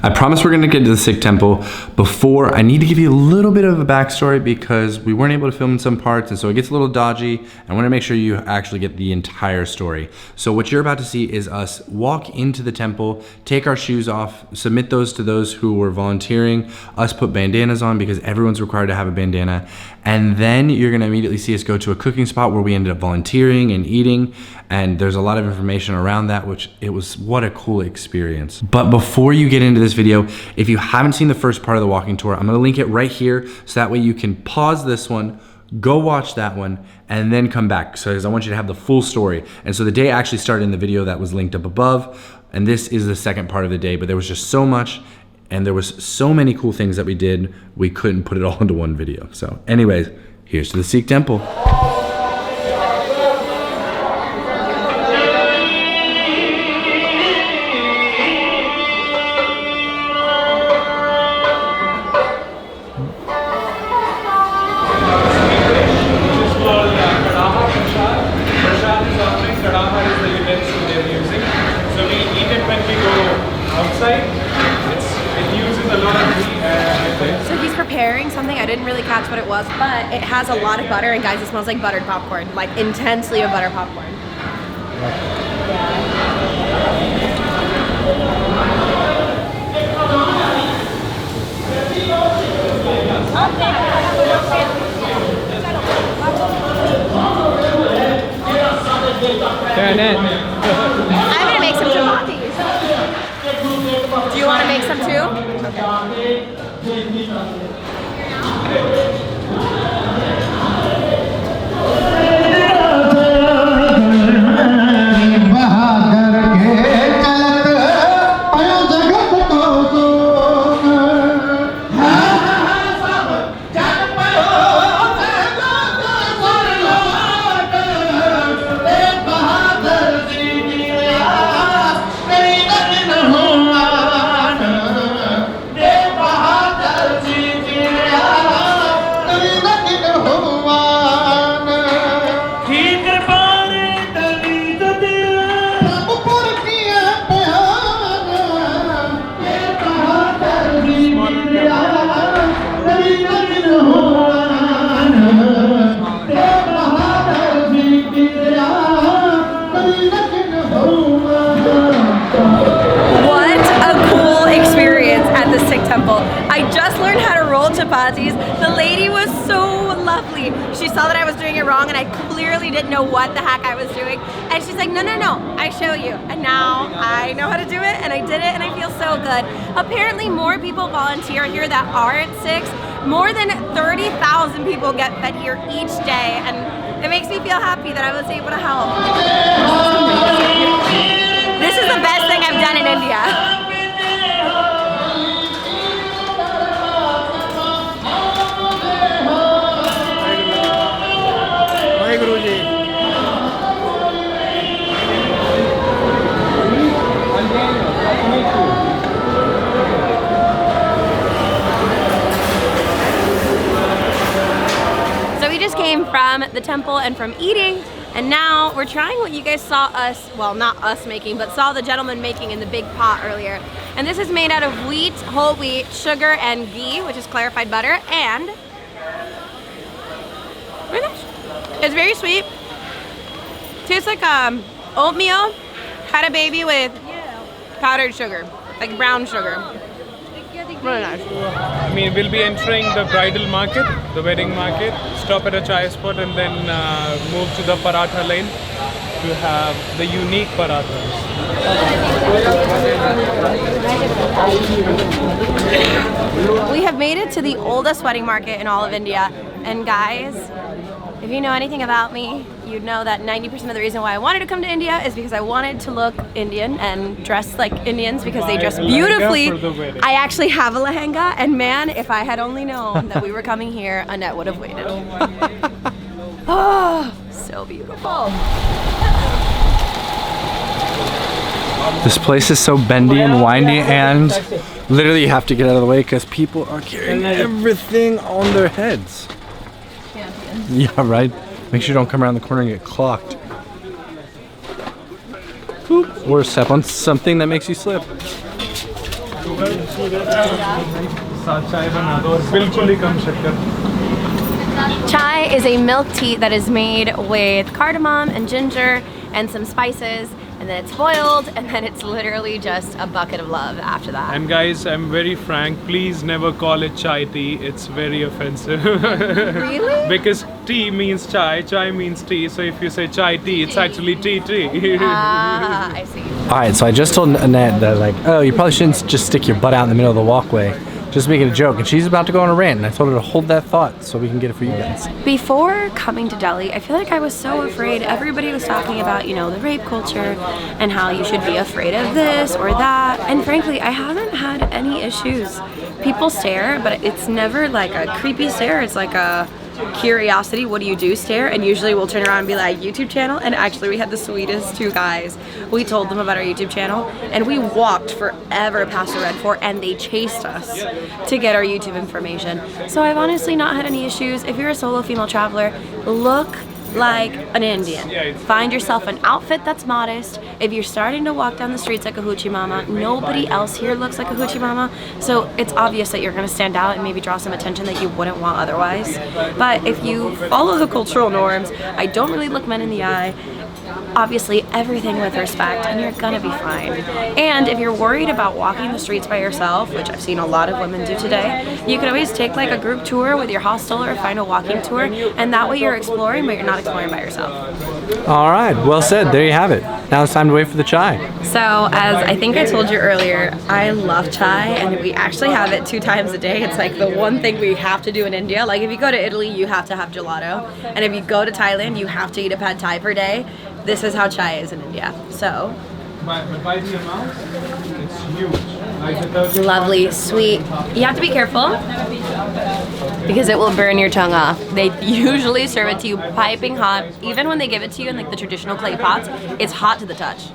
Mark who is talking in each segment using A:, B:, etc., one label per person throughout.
A: I promise we're gonna get to the Sikh Temple. Before, I need to give you a little bit of a backstory because we weren't able to film in some parts, and so it gets a little dodgy. I wanna make sure you actually get the entire story. So what you're about to see is us walk into the temple, take our shoes off, submit those to those who were volunteering, us put bandanas on because everyone's required to have a bandana, and then you're gonna immediately see us go to a cooking spot where we ended up volunteering and eating, and there's a lot of information around that, which it was, what a cool experience. But before you get into this video, if you haven't seen the first part of the walking tour, I'm gonna link it right here, so that way you can pause this one, go watch that one, and then come back, so I want you to have the full story. And so the day actually started in the video that was linked up above, and this is the second part of the day, but there was just so much, and there was so many cool things that we did, we couldn't put it all into one video. So anyways, here's to the Sikh Temple.
B: So he's preparing something, I didn't really catch what it was, but it has a lot of butter, and guys, it smells like buttered popcorn, like intensely of butter popcorn. I'm gonna make some chapatis. Do you want to make some too? I just learned how to roll chapatis. The lady was so lovely. She saw that I was doing it wrong and I clearly didn't know what the heck I was doing. And she's like, no, I show you. And now I know how to do it, and I did it, and I feel so good. Apparently more people volunteer here that aren't Sikhs. More than 30,000 people get fed here each day, and it makes me feel happy that I was able to help. This is the best thing I've done in India. So we just came from the temple and from eating, and now we're trying what you guys saw us, well, not us making, but saw the gentleman making in the big pot earlier. And this is made out of wheat, whole wheat, sugar, and ghee, which is clarified butter, and it's very sweet. Tastes like oatmeal had a baby with powdered sugar, like brown sugar. Really nice.
C: I mean, we'll be entering the bridal market, the wedding market, stop at a chai spot, and then move to the paratha lane to have the unique parathas.
B: We have made it to the oldest wedding market in all of India, and guys, if you know anything about me, you'd know that 90% of the reason why I wanted to come to India is because I wanted to look Indian and dress like Indians because they dress beautifully. I actually have a lehenga, and man, if I had only known that we were coming here, Annette would have waited. Oh, so beautiful.
A: This place is so bendy and windy, and literally you have to get out of the way because people are carrying everything on their heads. Yeah, right? Make sure you don't come around the corner and get clocked. Boop. Or step on something that makes you slip.
C: साथ चाय बना दो और बिल्कुल ही कम शक्कर.
B: Chai is a milk tea that is made with cardamom and ginger and some spices, and then it's boiled, and then it's literally just a bucket of love after that.
C: And guys, I'm very frank, please never call it chai tea, it's very offensive.
B: Really?
C: Because tea means chai, chai means tea, so if you say chai tea, it's actually tea.
B: Ah, I see.
A: All right, so I just told Annette that like, oh, you probably shouldn't just stick your butt out in the middle of the walkway. Just making a joke, and she's about to go on a rant, and I told her to hold that thought so we can get it for you guys.
B: Before coming to Delhi, I feel like I was so afraid. Everybody was talking about, you know, the rape culture and how you should be afraid of this or that. And frankly, I haven't had any issues. People stare, but it's never like a creepy stare. It's like a curiosity, what do you do stare, and usually we'll turn around and be like, YouTube channel. And actually we had the sweetest two guys. We told them about our YouTube channel and we walked forever past the Red Fort and they chased us to get our YouTube information. So I've honestly not had any issues. If you're a solo female traveler, look like an Indian. Find yourself an outfit that's modest. If you're starting to walk down the streets like a hoochie mama, nobody else here looks like a hoochie mama, so it's obvious that you're going to stand out and maybe draw some attention that you wouldn't want otherwise. But if you follow the cultural norms, I don't really look men in the eye, obviously everything with respect, and you're gonna be fine. And if you're worried about walking the streets by yourself, which I've seen a lot of women do today, you can always take like a group tour with your hostel or find a walking tour, and that way you're exploring, but you're not exploring by yourself.
A: All right, well said. There you have it. Now it's time to wait for the chai.
B: So as I think I told you earlier, I love chai, and we actually have it 2 times a day. It's like the one thing we have to do in India. Like if you go to Italy, you have to have gelato, and if you go to Thailand, you have to eat a pad thai per day. This is how chai is in India. So
C: By the amount, it's huge.
B: lovely, sweet. You have to be careful because it will burn your tongue off. They usually serve it to you piping hot. Even when they give it to you in like the traditional clay pots, it's hot to the touch.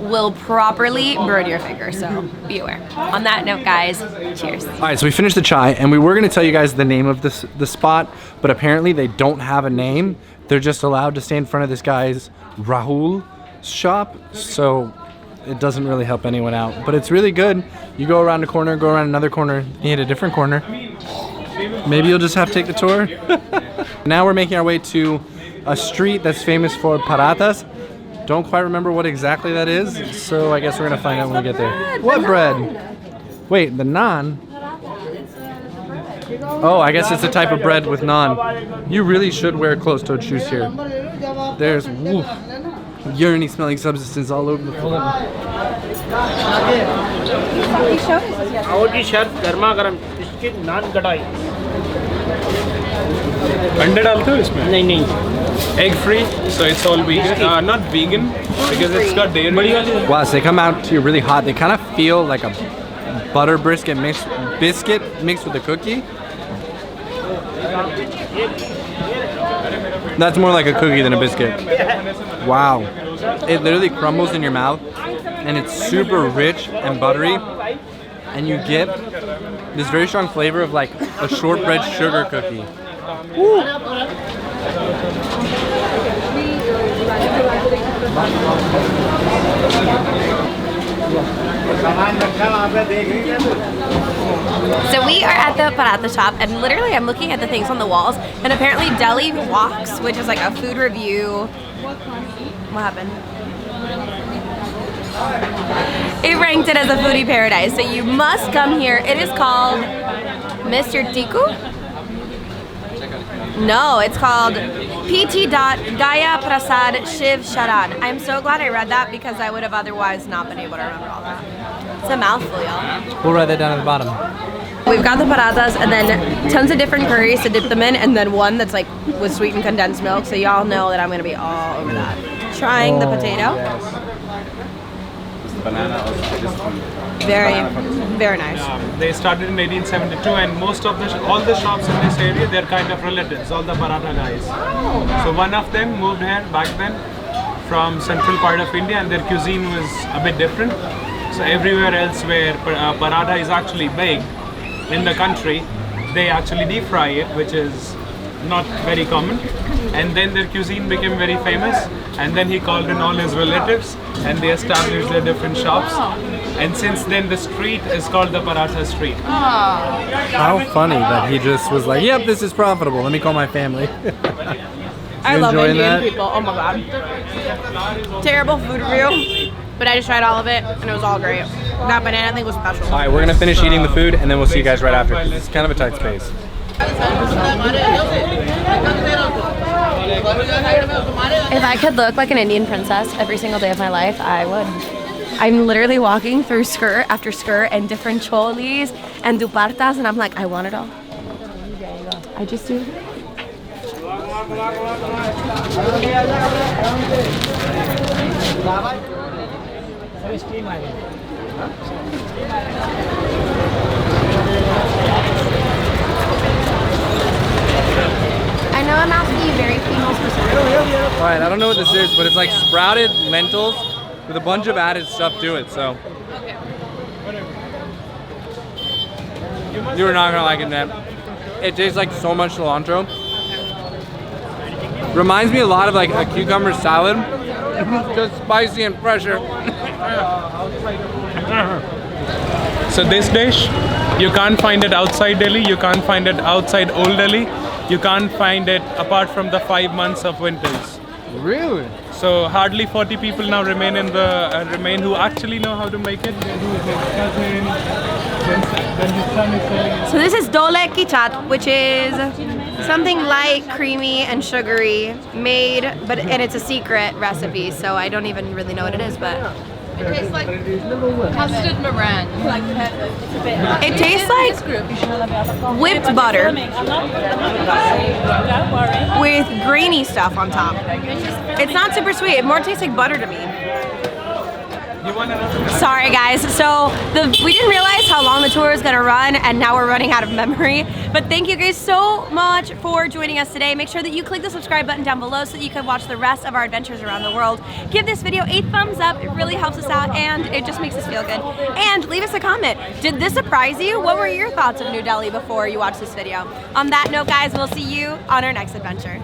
B: Will properly burn your finger, so be aware. On that note, guys, cheers.
A: All right, so we finished the chai, and we were gonna tell you guys the name of the spot, but apparently they don't have a name. They're just allowed to stay in front of this guy's Rahul shop, so it doesn't really help anyone out. But it's really good. You go around a corner, go around another corner, you hit a different corner. Maybe you'll just have to take the tour. Now we're making our way to a street that's famous for parathas. Don't quite remember what exactly that is, so I guess we're gonna find out when we get there. What bread? Wait, the naan? Oh, I guess it's a type of bread with naan. You really should wear closed-toed shoes here. There's urine smelling substance all over the floor.
C: अंडे डालते हो इसमें? नहीं. Egg free, so it's all vegan. Not vegan because it's got dairy.
A: Wow, so they come out to you really hot. They kind of feel like a butter biscuit mixed with a cookie. That's more like a cookie than a biscuit. Wow. It literally crumbles in your mouth, and it's super rich and buttery, and you get this very strong flavor of like a shortbread sugar cookie. Woo.
B: So we are at the paratha shop, and literally I'm looking at the things on the walls, and apparently Delhi Walks, which is like a food review. What happened? It ranked it as a foodie paradise, so you must come here. It is called Mr. Tiku? No, it's called PT. Gaya Prasad Shiv Sharan. I'm so glad I read that because I would have otherwise not been able to remember all that. It's a mouthful, y'all.
A: We'll write that down at the bottom.
B: We've got the parathas and then tons of different curries to dip them in, and then one that's like with sweetened condensed milk, so y'all know that I'm gonna be all over that. Trying the potato.
A: Yes.
C: Banana also.
B: Very, very nice.
C: They started in 1872, and most of all the shops in this area, they're kind of relatives, all the paratha guys. So one of them moved here back then from central part of India, and their cuisine was a bit different. So everywhere else where paratha is actually baked in the country, they actually deep fry it, which is not very common. And then their cuisine became very famous, and then he called in all his relatives, and they established their different shops. And since then, the street is called the Paratha Street.
A: How funny that he just was like, yep, this is profitable. Let me call my family.
B: I love
A: enjoying
B: Indian
A: that?
B: people. Oh my god. Terrible food review, but I just tried all of it and it was all great. That banana thing was special.
A: All right, we're gonna finish eating the food and then we'll see you guys right after. It's kind of a tight space.
B: If I could look like an Indian princess every single day of my life, I would. I'm literally walking through skirt after skirt and different cholis and dupartas, and I'm like, I want it all. I just do. I know I'm asking you very female specific.
A: All right, I don't know what this is, but it's like sprouted lentils with a bunch of added stuff to it, so. You're not gonna like it, Ned. It tastes like so much cilantro. Reminds me a lot of like a cucumber salad, just spicy and fresher.
C: So this dish, you can't find it outside Delhi, you can't find it outside Old Delhi, you can't find it apart from the 5 months of winters.
A: Really?
C: So hardly 40 people now remain in the who actually know how to make it. Then his son is selling it.
B: So this is dole ki chaat, which is something light, creamy, and sugary, made, and it's a secret recipe, so I don't even really know what it is, but
D: It tastes like custard meringue.
B: it tastes like whipped butter with grainy stuff on top. It's not super sweet, it more tastes like butter to me.
C: You want another?
B: Sorry guys, so we didn't realize how long the tour was gonna run and now we're running out of memory. But thank you guys so much for joining us today. Make sure that you click the subscribe button down below so that you can watch the rest of our adventures around the world. Give this video a thumbs up, it really helps us out and it just makes us feel good. And leave us a comment. Did this surprise you? What were your thoughts of New Delhi before you watched this video? On that note guys, we'll see you on our next adventure.